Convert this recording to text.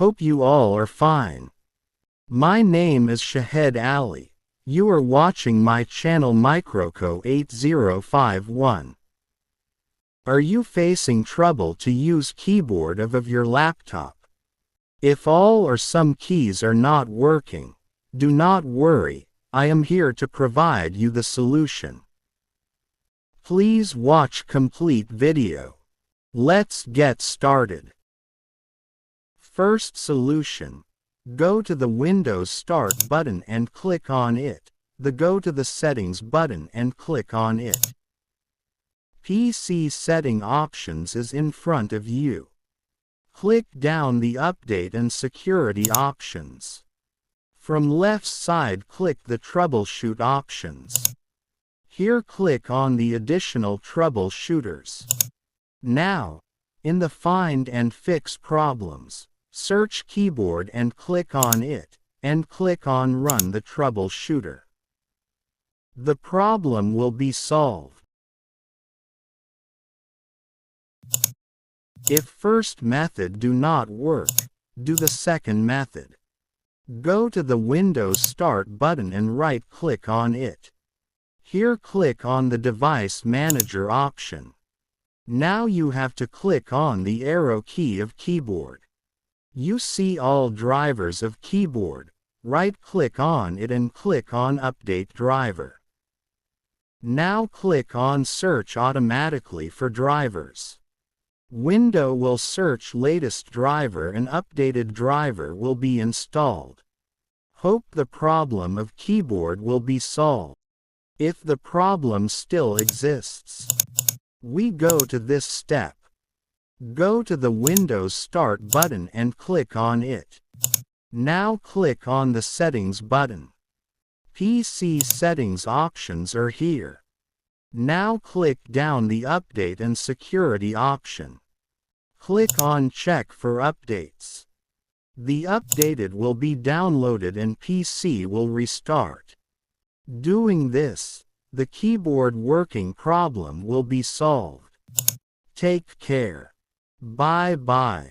Hope you all are fine. My name is Shahed Ali. You are watching my channel Microco 8051. Are you facing trouble to use keyboard of your laptop? If all or some keys are not working, do not worry, I am here to provide you the solution. Please watch complete video. Let's get started. First solution. Go to the Windows Start button and click on it. Go to the Settings button and click on it. PC setting options is in front of you. Click down the Update and Security options. From left side click the Troubleshoot options. Here click on the additional troubleshooters. Now, in the Find and Fix Problems, search keyboard and click on it, and click on Run the troubleshooter. The problem will be solved. If first method do not work, do the second method. Go to the Windows Start button and right-click on it. Here click on the Device Manager option. Now you have to click on the arrow key of keyboard. You see all drivers of keyboard. Right-click on it and click on Update Driver. Now click on Search automatically for drivers. Window will search latest driver and updated driver will be installed. Hope the problem of keyboard will be solved. If the problem still exists, we go to this step. Go to the Windows Start button and click on it. Now click on the Settings button. PC settings options are here. Now click down the Update and Security option. Click on Check for updates. The updated will be downloaded and PC will restart. Doing this, the keyboard working problem will be solved. Take care. Bye bye.